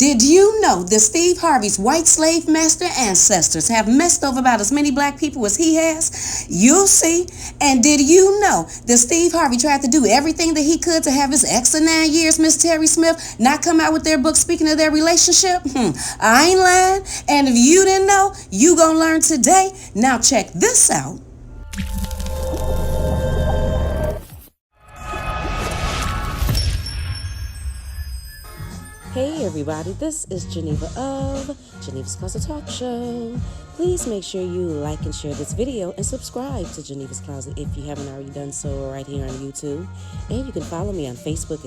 Did you know that Steve Harvey's white slave master ancestors have messed over about as many black people as he has? You'll see. And did you know that Steve Harvey tried to do everything that he could to have his ex of 9 years, Miss Terry Smith, not come out with their book speaking of their relationship? I ain't lying. And if you didn't know, you gonna learn today. Now check this out. Hey everybody, this is Geneva of Geneva's Closet Talk Show. Please make sure you like and share this video and subscribe to Geneva's Closet if you haven't already done so right here on YouTube. And you can follow me on Facebook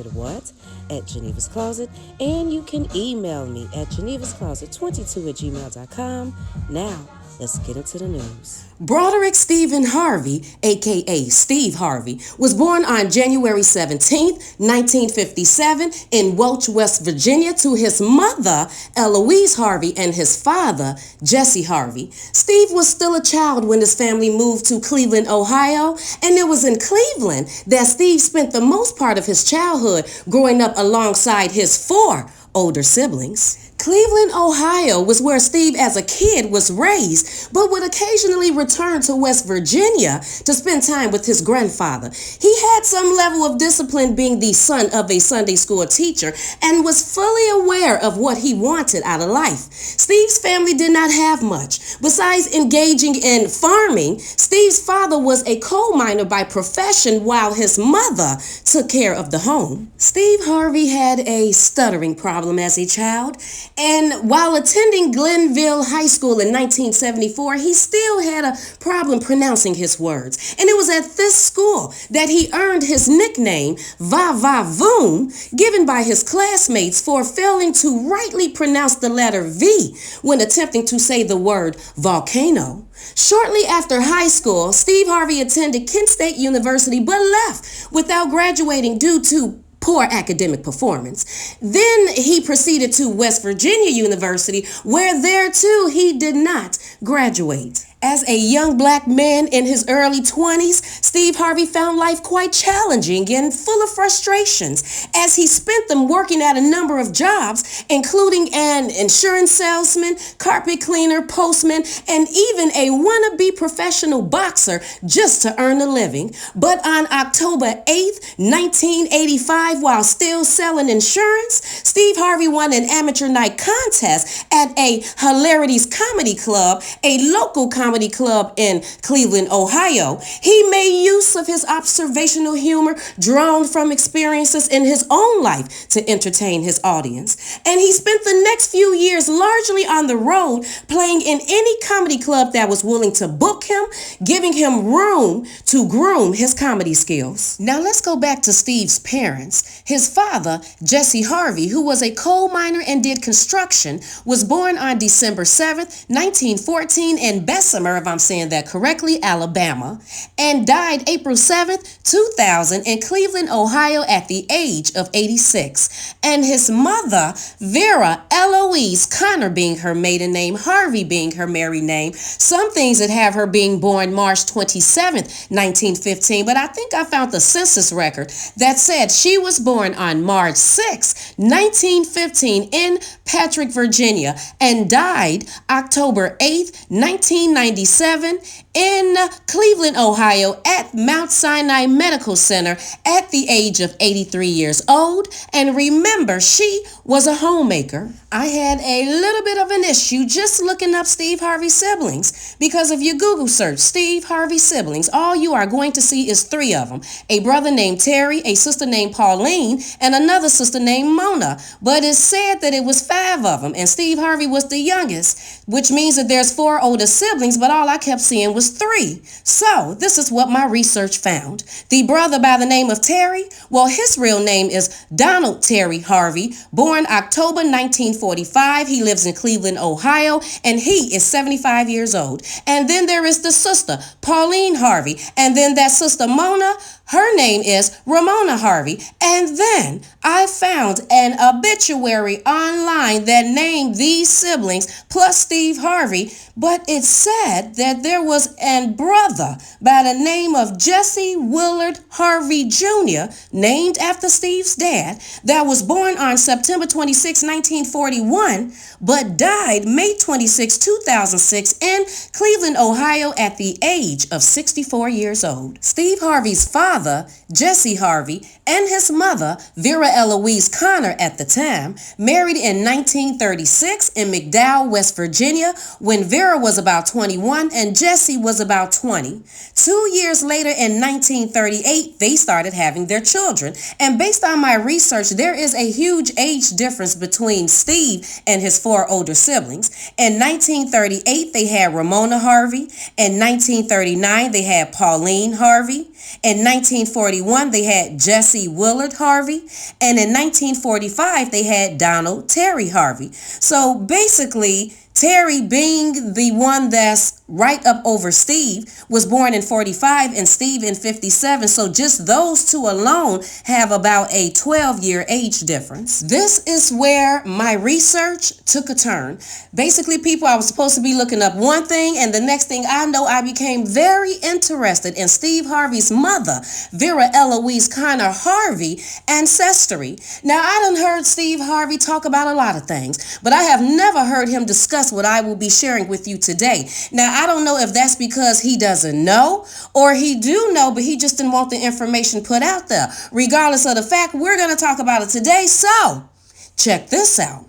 at Geneva's Closet. And you can email me at genevascloset22@gmail.com. Now, let's get into the news. Broderick Stephen Harvey, a.k.a. Steve Harvey, was born on January 17, 1957 in Welch, West Virginia to his mother, Eloise Harvey, and his father, Jesse Harvey. Steve was still a child when his family moved to Cleveland, Ohio, and it was in Cleveland that Steve spent the most part of his childhood growing up alongside his 4 older siblings. Cleveland, Ohio was where Steve as a kid was raised, but would occasionally return to West Virginia to spend time with his grandfather. He had some level of discipline being the son of a Sunday school teacher and was fully aware of what he wanted out of life. Steve's family did not have much. Besides engaging in farming, Steve's father was a coal miner by profession while his mother took care of the home. Steve Harvey had a stuttering problem as a child. And while attending Glenville High School in 1974, he still had a problem pronouncing his words. And it was at this school that he earned his nickname, Va Va Voom, given by his classmates for failing to rightly pronounce the letter V when attempting to say the word volcano. Shortly after high school, Steve Harvey attended Kent State University but left without graduating due to poor academic performance. Then he proceeded to West Virginia University, where there too he did not graduate. As a young black man in his early 20s, Steve Harvey found life quite challenging and full of frustrations as he spent them working at a number of jobs, including an insurance salesman, carpet cleaner, postman, and even a wannabe professional boxer just to earn a living. But on October 8th, 1985, while still selling insurance, Steve Harvey won an amateur night contest at a Hilarities Comedy Club, a local comedy club in Cleveland, Ohio. He made use of his observational humor drawn from experiences in his own life to entertain his audience. And he spent the next few years largely on the road, playing in any comedy club that was willing to book him, giving him room to groom his comedy skills. Now let's go back to Steve's parents. His father, Jesse Harvey, who was a coal miner and did construction, was born on December 7th, 1914 in Bessemer, if I'm saying that correctly, Alabama, and died April 7th, 2000 in Cleveland, Ohio at the age of 86. And his mother, Vera Eloise Connor being her maiden name, Harvey being her married name. Some things that have her being born March 27th, 1915, but I think I found the census record that said she was born on March 6th, 1915 in Patrick, Virginia, and died October 8th, 1997 in Cleveland, Ohio at Mount Sinai Medical Center at the age of 83 years old. And remember, she was a homemaker. I had a little bit of an issue just looking up Steve Harvey's siblings, because if you Google search Steve Harvey siblings, all you are going to see is 3 of them. A brother named Terry, a sister named Pauline, and another sister named Mona. But it's said that it was 5 of them, and Steve Harvey was the youngest, which means that there's 4 older siblings, but all I kept seeing was 3. So this is what my research found. The brother by the name of Terry, well, his real name is Donald Terry Harvey, born October 1945. He lives in Cleveland, Ohio, and he is 75 years old. And then there is the sister, Pauline Harvey, and then that sister Mona, her name is Ramona Harvey. And then I found an obituary online that named these siblings plus Steve Harvey, but it said that there was was a brother by the name of Jesse Willard Harvey Jr., named after Steve's dad, that was born on September 26, 1941, but died May 26, 2006 in Cleveland, Ohio at the age of 64 years old. Steve Harvey's father, Jesse Harvey, and his mother, Vera Eloise Connor at the time, married in 1936 in McDowell, West Virginia, when Vera was about 21 and Jesse was about 20. 2 years later, in 1938, they started having their children. And based on my research, there is a huge age difference between Steve and his 4 older siblings. In 1938, they had Ramona Harvey. In 1939, they had Pauline Harvey. In 1941, they had Jesse Willard Harvey. And in 1945, they had Donald Terry Harvey. So basically, Terry, being the one that's right up over Steve, was born in 45 and Steve in 57. So just those two alone have about a 12-year age difference. This is where my research took a turn. Basically, people, I was supposed to be looking up one thing, and the next thing I know, I became very interested in Steve Harvey's mother, Vera Eloise Connor Harvey, Ancestry. Now, I done heard Steve Harvey talk about a lot of things, but I have never heard him discuss what I will be sharing with you today. Now, I don't know if that's because he doesn't know or he do know, but he just didn't want the information put out there. Regardless of the fact, we're going to talk about it today, so check this out.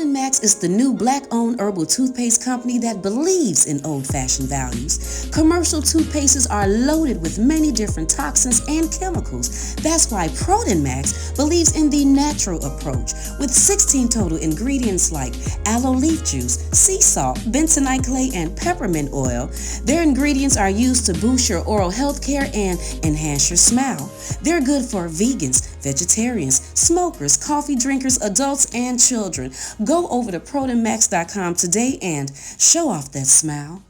Max is the new black-owned herbal toothpaste company that believes in old-fashioned values. Commercial toothpastes are loaded with many different toxins and chemicals. That's why Max believes in the natural approach, with 16 total ingredients like aloe leaf juice, sea salt, bentonite clay, and peppermint oil. Their ingredients are used to boost your oral health care and enhance your smile. They're good for vegans, vegetarians, smokers, coffee drinkers, adults, and children. Go over to ProtonMax.com today and show off that smile.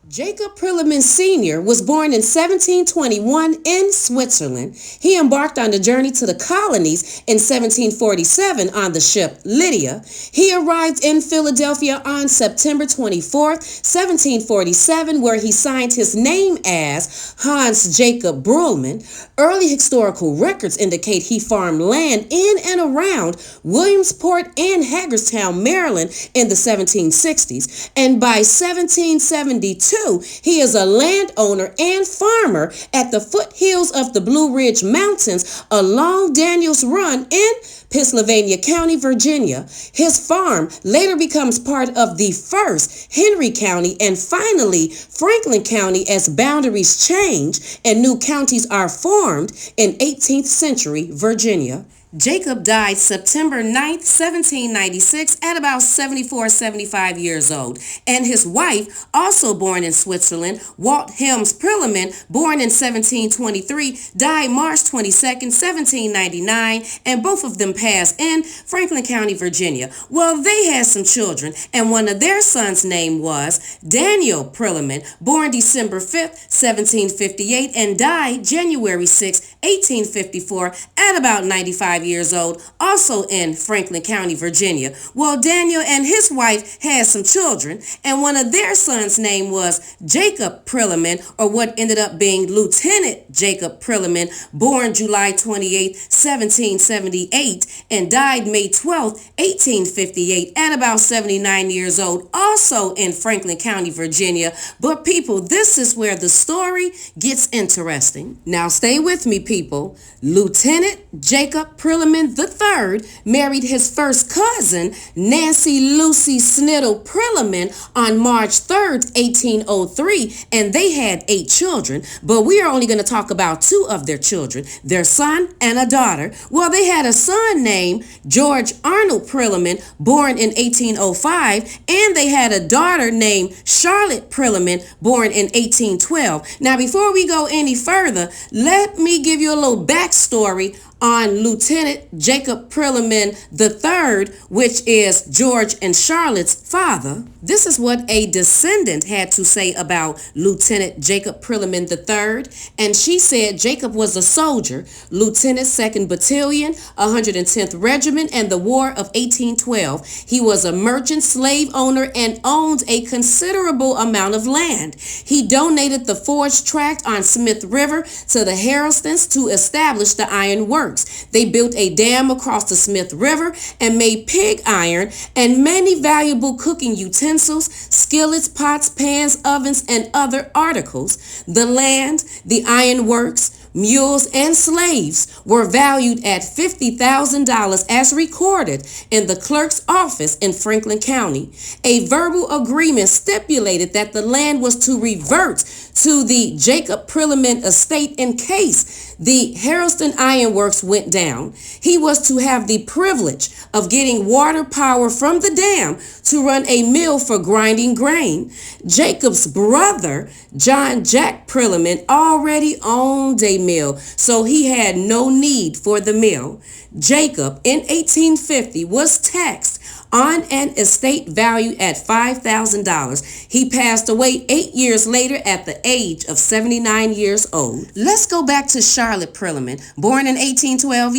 Jacob Prillaman Sr. was born in 1721 in Switzerland. He embarked on the journey to the colonies in 1747 on the ship Lydia. He arrived in Philadelphia on September 24, 1747, where he signed his name as Hans Jacob Brühlmann. Early historical records indicate he farmed land in and around Williamsport and Hagerstown, Maryland in the 1760s. And by 1772, he is a landowner and farmer at the foothills of the Blue Ridge Mountains along Daniels Run in Pennsylvania County, Virginia. His farm later becomes part of the first Henry County and finally Franklin County as boundaries change and new counties are formed in 18th century Virginia. Jacob died September 9th, 1796 at about 75 years old. And his wife, also born in Switzerland, Walt Helms Prillaman, born in 1723, died March 22nd, 1799, and both of them passed in Franklin County, Virginia. Well, they had some children, and one of their sons' name was Daniel Prillaman, born December 5th, 1758, and died January 6th, 1854, at about 95 years old, also in Franklin County, Virginia. Well, Daniel and his wife had some children, and one of their sons' name was Jacob Prillaman, or what ended up being Lieutenant Jacob Prillaman, born July 28, 1778, and died May 12, 1858, at about 79 years old, also in Franklin County, Virginia. But people, this is where the story gets interesting. Now stay with me, people. Lieutenant Jacob Prillaman III married his first cousin, Nancy Lucy Sniddle Prillaman, on March 3rd, 1803, and they had 8 children, but we are only going to talk about 2 of their children, their son and a daughter. Well, they had a son named George Arnold Prillaman, born in 1805, and they had a daughter named Charlotte Prillaman, born in 1812. Now, before we go any further, let me give you a little backstory on Lieutenant Jacob Prillaman III, which is George and Charlotte's father. This is what a descendant had to say about Lieutenant Jacob Prillaman III, and she said Jacob was a soldier, Lieutenant 2nd Battalion, 110th Regiment, and the War of 1812. He was a merchant slave owner and owned a considerable amount of land. He donated the forge tract on Smith River to the Harristons to establish the iron works. They built a dam across the Smith River and made pig iron and many valuable cooking utensils, skillets, pots, pans, ovens, and other articles. The land, the iron works, mules, and slaves were valued at $50,000 as recorded in the clerk's office in Franklin County. A verbal agreement stipulated that the land was to revert to the Jacob Prillaman estate in case the Harrison Iron Works went down. He was to have the privilege of getting water power from the dam to run a mill for grinding grain. Jacob's brother, John Jack Prillaman, already owned a mill, so he had no need for the mill. Jacob, in 1850, was taxed on an estate valued at $5,000. He passed away 8 years later at the age of 79 years old. Let's go back to Charlotte Prillaman, born in 1812,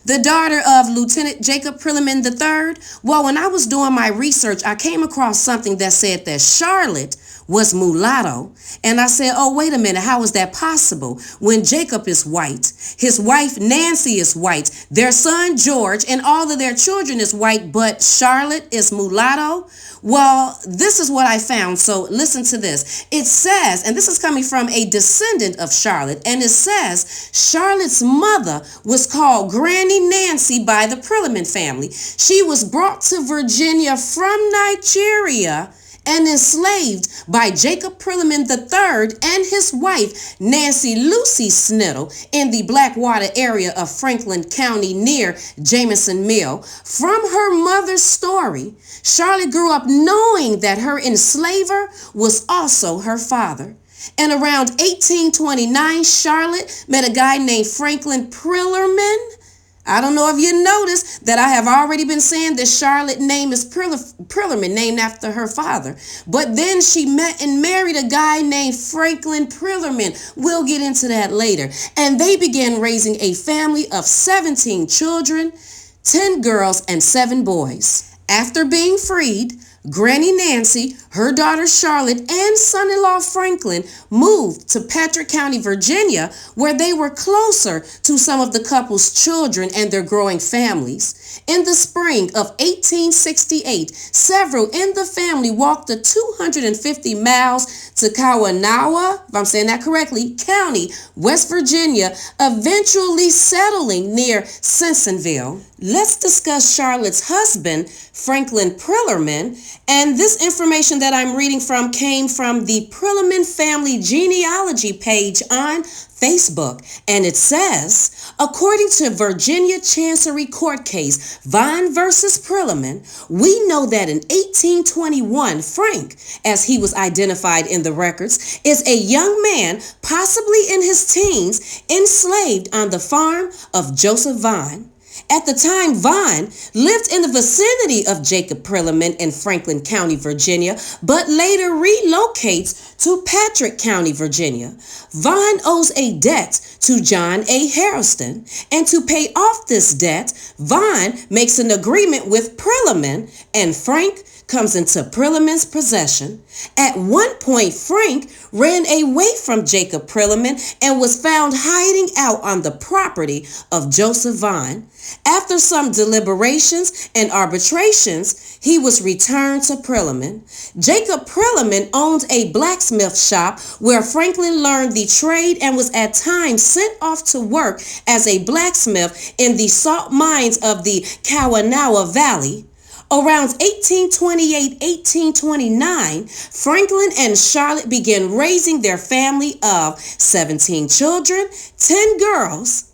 the daughter of Lieutenant Jacob Prillaman III. Well, when I was doing my research, I came across something that said that Charlotte was mulatto. And I said, oh, wait a minute, how is that possible? When Jacob is white, his wife Nancy is white, their son George, and all of their children is white, but Charlotte is mulatto? Well, this is what I found, so listen to this. It says, and this is coming from a descendant of Charlotte, and it says Charlotte's mother was called Granny Nancy by the Prillaman family. She was brought to Virginia from Nigeria and enslaved by Jacob Prillaman III and his wife, Nancy Lucy Snittle, in the Blackwater area of Franklin County near Jameson Mill. From her mother's story, Charlotte grew up knowing that her enslaver was also her father. And around 1829, Charlotte met a guy named Franklin Prillerman. I don't know if you noticed that I have already been saying that Charlotte's name is Prillerman, named after her father. But then she met and married a guy named Franklin Prillerman. We'll get into that later. And they began raising a family of 17 children, 10 girls, and 7 boys. After being freed, Granny Nancy, her daughter Charlotte, and son-in-law Franklin moved to Patrick County, Virginia, where they were closer to some of the couple's children and their growing families. In the spring of 1868, several in the family walked the 250 miles to Kawanawa, if I'm saying that correctly, County, West Virginia, eventually settling near Simpsonville. Let's discuss Charlotte's husband, Franklin Prillerman, and this information that I'm reading from came from the Prillaman family genealogy page on Facebook, and it says, according to Virginia Chancery Court case Vaughn versus Prillaman, we know that in 1821, Frank, as he was identified in the records, is a young man, possibly in his teens, enslaved on the farm of Joseph Vaughn. At the time, Vaughn lived in the vicinity of Jacob Prillaman in Franklin County, Virginia, but later relocates to Patrick County, Virginia. Vaughn owes a debt to John A. Harrison, and to pay off this debt, Vaughn makes an agreement with Prillaman, and Frank comes into Prillaman's possession. At one point, Frank ran away from Jacob Prillaman and was found hiding out on the property of Joseph Vaughn. After some deliberations and arbitrations, he was returned to Prillaman. Jacob Prillaman owned a blacksmith shop where Franklin learned the trade and was at times sent off to work as a blacksmith in the salt mines of the Kawanawa Valley. Around 1828-1829, Franklin and Charlotte began raising their family of 17 children, 10 girls,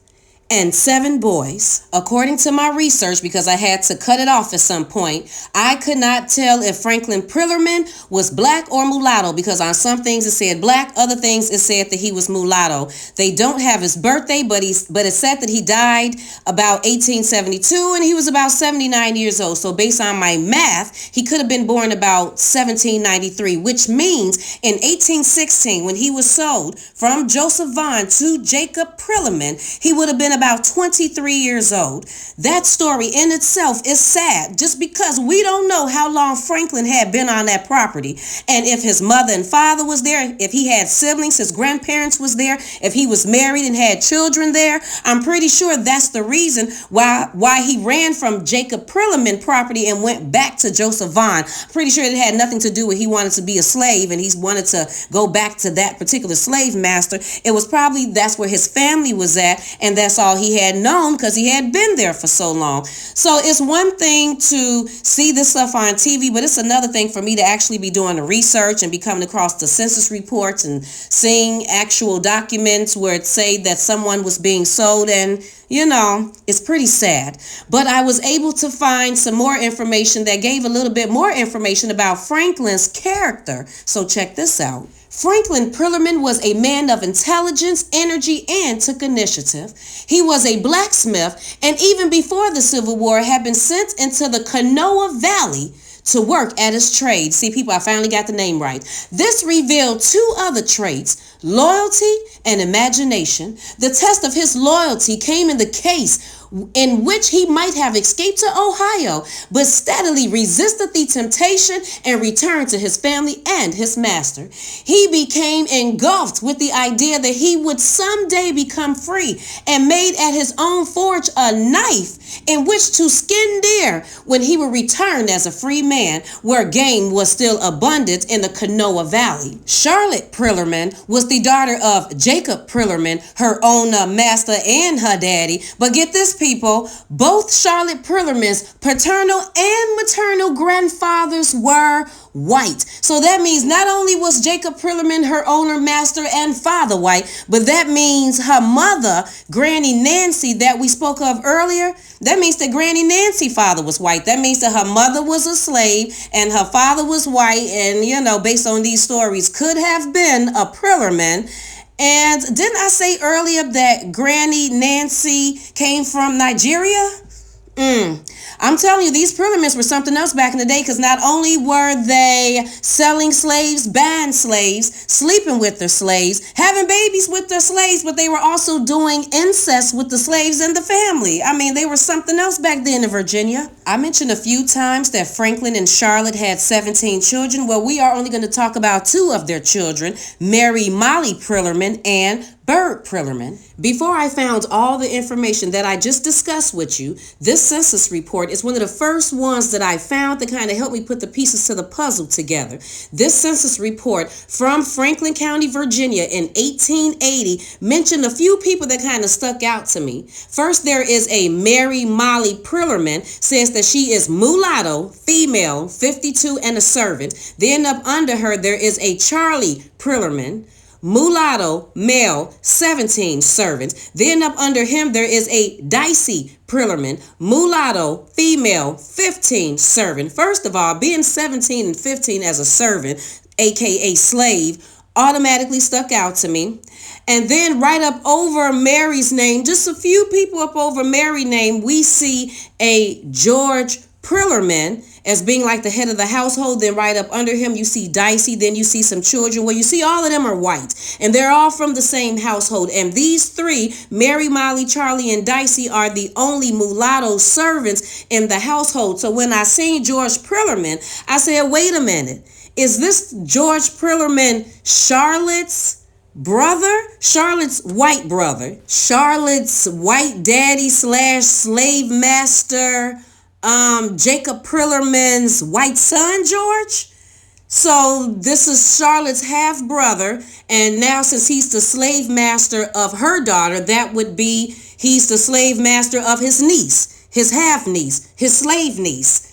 and 7 boys. According to my research, because I had to cut it off at some point, I could not tell if Franklin Prillerman was black or mulatto, because on some things it said black, other things it said that he was mulatto. They don't have his birthday, but it said that he died about 1872 and he was about 79 years old. So based on my math, he could have been born about 1793, which means in 1816, when he was sold from Joseph Vaughn to Jacob Prillaman, he would have been about 23 years old. That story in itself is sad, just because we don't know how long Franklin had been on that property, and if his mother and father was there, if he had siblings, his grandparents was there, if he was married and had children there. I'm pretty sure that's the reason why he ran from Jacob Prillaman property and went back to Joseph Vaughn. I'm pretty sure it had nothing to do with he wanted to be a slave and he wanted to go back to that particular slave master. It was probably that's where his family was at, and that's all he had known because he had been there for so long. So it's one thing to see this stuff on TV, but it's another thing for me to actually be doing the research and be coming across the census reports and seeing actual documents where it say that someone was being sold, and it's pretty sad. But I was able to find some more information that gave a little bit more information about Franklin's character. So check this out. Franklin Prillerman was a man of intelligence, energy, and took initiative. He was a blacksmith, and even before the Civil War had been sent into the Kanawha Valley to work at his trade. See, people, I finally got the name right. This revealed 2 other traits: loyalty and imagination. The test of his loyalty came in the case in which he might have escaped to Ohio, but steadily resisted the temptation and returned to his family and his master. He became engulfed with the idea that he would someday become free, and made at his own forge a knife in which to skin deer when he would return as a free man, where game was still abundant in the Kanawha Valley. Charlotte Prillerman was the daughter of Jacob Prillerman, her own master and her daddy. But get this, people, both Charlotte Prillerman's paternal and maternal grandfathers were white. So that means not only was Jacob Prillerman, her owner, master, and father, white, but that means her mother, Granny Nancy, that we spoke of earlier, that means that Granny Nancy's father was white. That means that her mother was a slave and her father was white, and based on these stories, could have been a Prillerman. And didn't I say earlier that Granny Nancy came from Nigeria? I'm telling you, these Prillermans were something else back in the day, because not only were they selling slaves, buying slaves, sleeping with their slaves, having babies with their slaves, but they were also doing incest with the slaves and the family. I mean, they were something else back then in Virginia. I mentioned a few times that Franklin and Charlotte had 17 children. Well, we are only going to talk about 2 of their children, Mary Molly Prillerman and Byrd Prillerman. Before I found all the information that I just discussed with you, this census report is one of the first ones that I found that kind of helped me put the pieces to the puzzle together. This census report from Franklin County, Virginia in 1880 mentioned a few people that kind of stuck out to me. First, there is a Mary Molly Prillerman, says that she is mulatto, female, 52, and a servant. Then up under her, there is a Charlie Prillerman, mulatto, male, 17, servant. Then up under him, there is a Dicey Prillerman, mulatto, female, 15, servant. First of all, being 17 and 15 as a servant, aka slave, automatically stuck out to me. And then right up over Mary's name, just a few people up over Mary's name, we see a George Prillerman as being like the head of the household. Then right up under him, you see Dicey. Then you see some children. Well, you see all of them are white, and they're all from the same household. And these 3, Mary, Molly, Charlie, and Dicey, are the only mulatto servants in the household. So when I seen George Prillerman, I said, wait a minute. Is this George Prillerman Charlotte's brother? Charlotte's white brother? Charlotte's white daddy / slave master? Jacob Prillerman's white son, George? So this is Charlotte's half brother, and now since he's the slave master of her daughter, that would be he's the slave master of his niece, his half niece, his slave niece.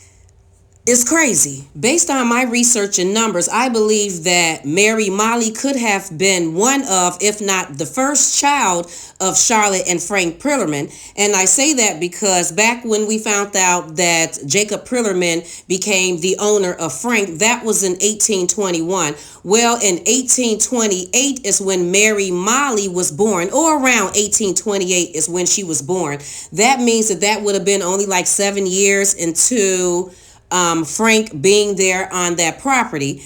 It's crazy. Based on my research and numbers, I believe that Mary Molly could have been one of, if not the first child of Charlotte and Frank Prillerman. And I say that because back when we found out that Jacob Prillerman became the owner of Frank, that was in 1821. Well, in 1828 is when Mary Molly was born, or around 1828 is when she was born. That means that would have been only like 7 years into Frank being there on that property,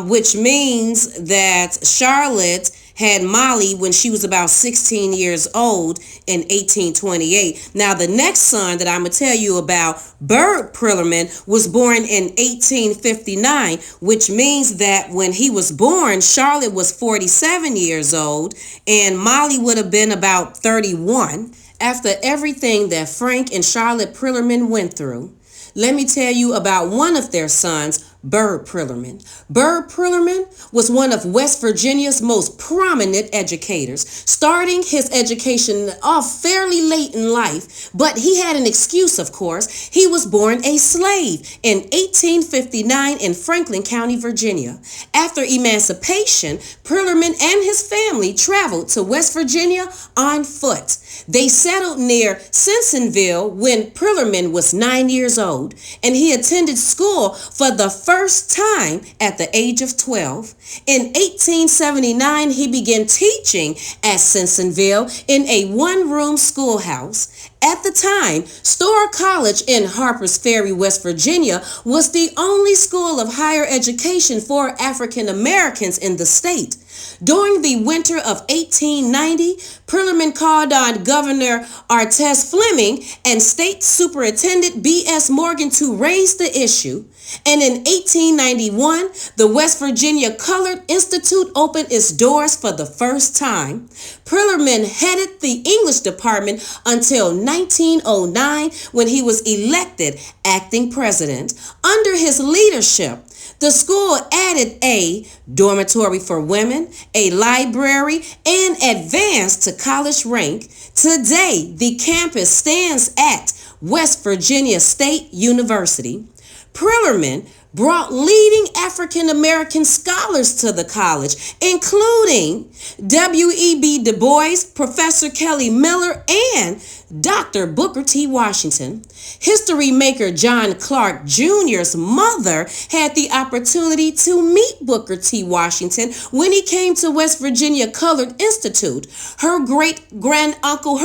which means that Charlotte had Molly when she was about 16 years old in 1828. Now, the next son that I'm going to tell you about, Byrd Prillerman, was born in 1859, which means that when he was born, Charlotte was 47 years old and Molly would have been about 31. After everything that Frank and Charlotte Prillerman went through, let me tell you about one of their sons, Byrd Prillerman. Byrd Prillerman was one of West Virginia's most prominent educators, starting his education off fairly late in life, but he had an excuse, of course. He was born a slave in 1859 in Franklin County, Virginia. After emancipation, Prillerman and his family traveled to West Virginia on foot. They settled near Simpsonville when Prillerman was 9 years old, and he attended school for the first time at the age of 12. In 1879, he began teaching at Simpsonville in a one-room schoolhouse. At the time, Storer College in Harpers Ferry, West Virginia, was the only school of higher education for African Americans in the state. During the winter of 1890, Prillerman called on Governor Artez Fleming and State Superintendent B.S. Morgan to raise the issue. And in 1891, the West Virginia Colored Institute opened its doors for the first time. Prillerman headed the English department until 1909 when he was elected acting president. Under his leadership, the school added a dormitory for women, a library, and advanced to college rank. Today, the campus stands at West Virginia State University. Prillerman brought leading African American scholars to the college, including W.E.B. Du Bois, Professor Kelly Miller, and Dr. Booker T. Washington. History maker John Clark Jr.'s mother had the opportunity to meet Booker T. Washington when he came to West Virginia Colored Institute. Her great-uncle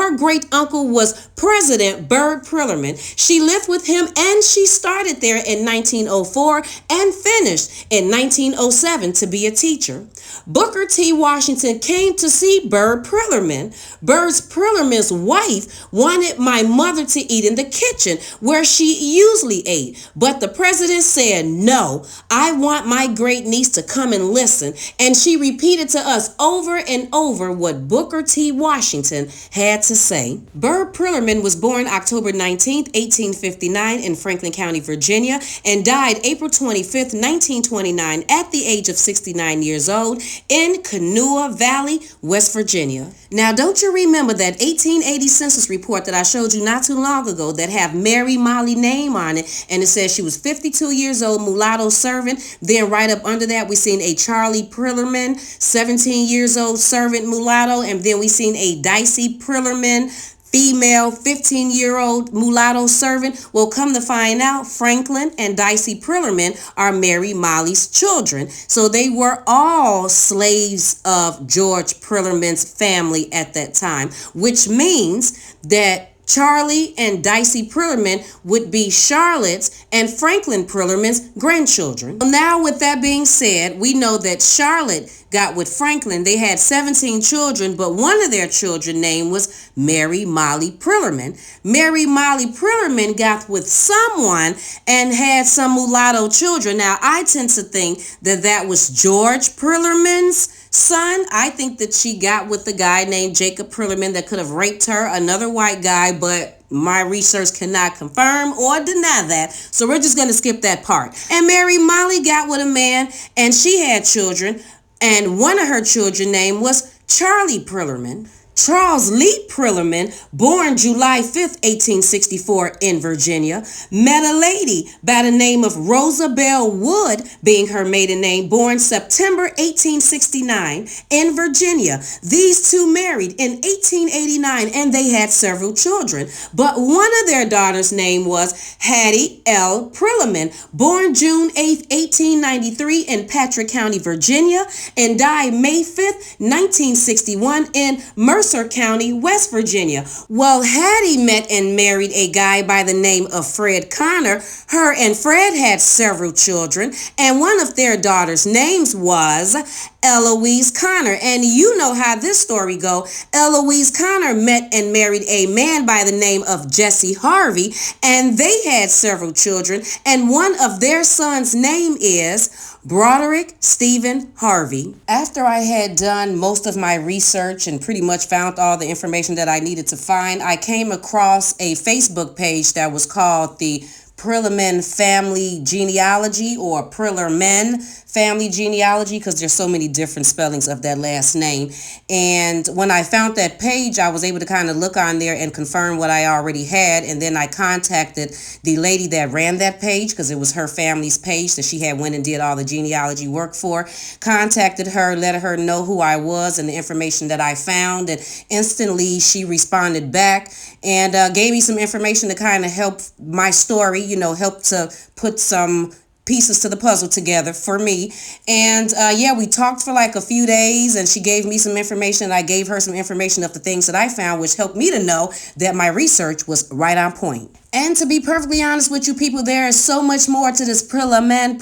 was President Byrd Prillerman. She lived with him and she started there in 1904 and finished in 1907 to be a teacher. Booker T. Washington came to see Byrd Prillerman. Prillerman's wife wanted my mother to eat in the kitchen where she usually ate, but the president said, "No, I want my great niece to come and listen," and she repeated to us over and over what Booker T. Washington had to say. Byrd Prillerman was born October 19, 1859 in Franklin County, Virginia, and died April 25, 1929 at the age of 69 years old in Kanawha Valley, West Virginia. Now, don't you remember that 1880 census report that I showed you not too long ago that have Mary Molly name on it, and it says she was 52 years old, mulatto servant. Then right up under that, we seen a Charlie Prillerman, 17 years old servant mulatto, and then we seen a Dicey Prillerman, female 15-year-old mulatto servant. Well, come to find out, Franklin and Dicey Prillerman are Mary Molly's children. So they were all slaves of George Prillerman's family at that time, which means that Charlie and Dicey Prillerman would be Charlotte's and Franklin Prillerman's grandchildren. Now, with that being said, we know that Charlotte got with Franklin. They had 17 children, but one of their children's name was Mary Molly Prillerman. Mary Molly Prillerman got with someone and had some mulatto children. Now, I tend to think that that was George Prillerman's son. I think that she got with a guy named Jacob Prillerman that could have raped her, another white guy, but my research cannot confirm or deny that, so we're just going to skip that part. And Mary Molly got with a man, and she had children, and one of her children's name was Charlie Prillerman. Charles Lee Prillerman, born July 5th, 1864 in Virginia, met a lady by the name of Rosabelle Wood, being her maiden name, born September 1869 in Virginia. These two married in 1889 and they had several children, but one of their daughters' name was Hattie L. Prillaman, born June 8th, 1893 in Patrick County, Virginia, and died May 5th, 1961 in Mercer County, West Virginia. Well, Hattie met and married a guy by the name of Fred Connor. Her and Fred had several children, and one of their daughters' names was Eloise Connor. And you know how this story go. Eloise Connor met and married a man by the name of Jesse Harvey, and they had several children, and one of their sons' name is Broderick Stephen Harvey. After I had done most of my research and pretty much found all the information that I needed to find, I came across a Facebook page that was called the Prillaman Family Genealogy, or Prillerman Family Genealogy, because there's so many different spellings of that last name. And when I found that page, I was able to kind of look on there and confirm what I already had. And then I contacted the lady that ran that page, because it was her family's page that she had went and did all the genealogy work for. Contacted her, let her know who I was and the information that I found, and instantly she responded back and gave me some information to kind of help my story, help to put some pieces to the puzzle together for me. And yeah, we talked for like a few days, and she gave me some information, and I gave her some information of the things that I found, which helped me to know that my research was right on point. And to be perfectly honest with you people, there is so much more to this Prillerman,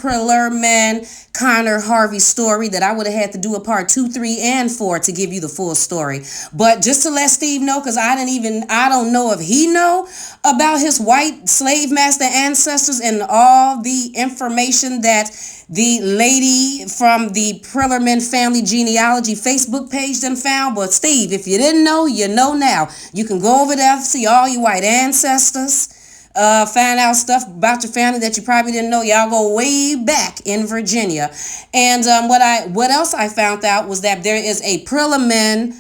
Connor, Harvey story that I would have had to do a part 2, 3, and 4 to give you the full story. But just to let Steve know, because I don't know if he know about his white slave master ancestors and all the information that the lady from the Prillerman Family Genealogy Facebook page done found. But Steve, if you didn't know, you know now. You can go over there, see all your white ancestors, find out stuff about your family that you probably didn't know. Y'all go way back in Virginia. And what else I found out was that there is a Prillaman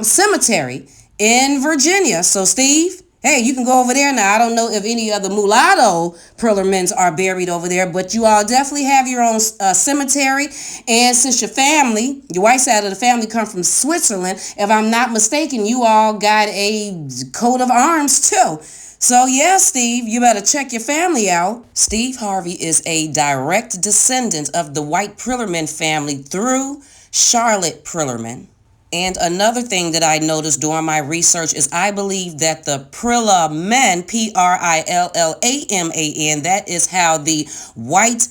cemetery in Virginia. So Steve, hey, you can go over there now. I don't know if any of the Mulatto Prillermans are buried over there, but you all definitely have your own cemetery. And since your white side of the family come from Switzerland, if I'm not mistaken, you all got a coat of arms too. So yeah, Steve, you better check your family out. Steve Harvey is a direct descendant of the white Prillerman family through Charlotte Prillerman. And another thing that I noticed during my research is I believe that the Prillaman, Prillaman, that is how the white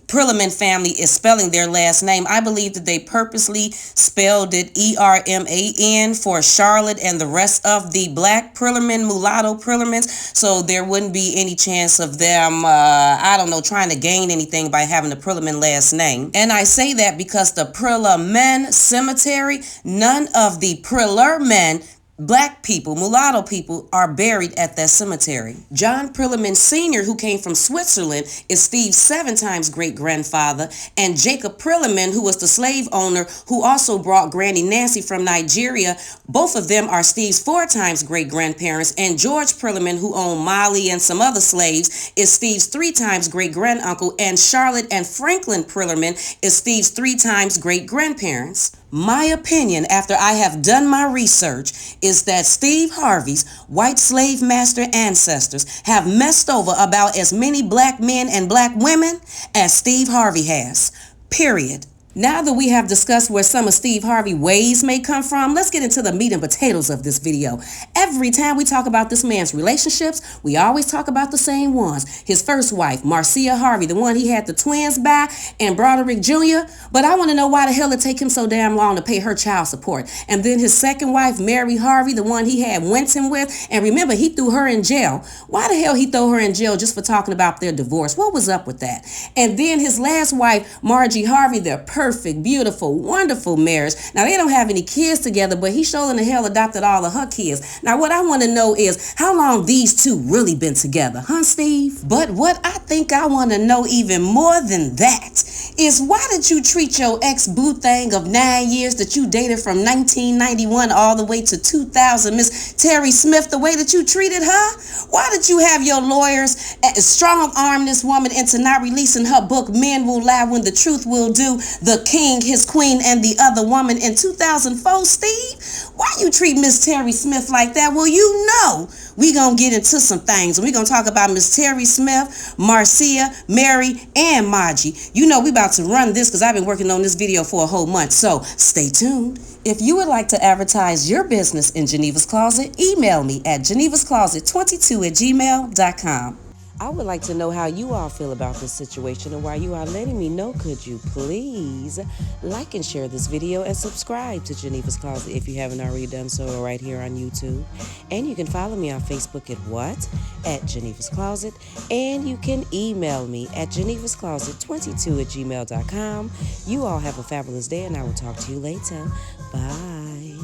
Prillaman family is spelling their last name. I believe that they purposely spelled it ERMAN for Charlotte and the rest of the black Prillerman, Mulatto Prillermans, so there wouldn't be any chance of them, trying to gain anything by having the Prillaman last name. And I say that because the Prillaman cemetery, none of the Prillerman black people, mulatto people, are buried at that cemetery. John Prillaman Sr., who came from Switzerland, is Steve's 7 times great-grandfather, and Jacob Prillaman, who was the slave owner who also brought Granny Nancy from Nigeria, both of them are Steve's 4 times great-grandparents, and George Prillaman, who owned Molly and some other slaves, is Steve's 3 times great-granduncle, and Charlotte and Franklin Prillerman is Steve's 3 times great-grandparents. My opinion, after I have done my research, is that Steve Harvey's white slave master ancestors have messed over about as many black men and black women as Steve Harvey has. Period. Now that we have discussed where some of Steve Harvey's ways may come from, let's get into the meat and potatoes of this video. Every time we talk about this man's relationships, we always talk about the same ones. His first wife, Marcia Harvey, the one he had the twins by, and Broderick Jr. But I want to know why the hell it take him so damn long to pay her child support. And then his second wife, Mary Harvey, the one he had Winston with. And remember, he threw her in jail. Why the hell he throw her in jail just for talking about their divorce? What was up with that? And then his last wife, Margie Harvey, their perfect, beautiful, wonderful marriage. Now, they don't have any kids together, but he sure in the hell adopted all of her kids. Now, what I want to know is how long these two really been together, huh, Steve? But what I think I want to know even more than that is why did you treat your ex-boo thing of 9 years that you dated from 1991 all the way to 2000, Miss Terry Smith, the way that you treated her? Why did you have your lawyers strong-arm this woman into not releasing her book, Men Will Lie When the Truth Will Do, The King, His Queen, and the Other Woman in 2004, Steve? Why you treat Miss Terry Smith like that? Well, you know we gonna get into some things, and we gonna talk about Miss Terry Smith, Marcia, Mary, and Margie. You know we about to run this because I've been working on this video for a whole month, so stay tuned. If you would like to advertise your business in Geneva's Closet, email me at genevascloset22@gmail.com. I would like to know how you all feel about this situation, and while you are letting me know, could you please like and share this video and subscribe to Geneva's Closet if you haven't already done so right here on YouTube. And you can follow me on Facebook at Geneva's Closet, and you can email me at genevascloset22@gmail.com. You all have a fabulous day, and I will talk to you later. Bye.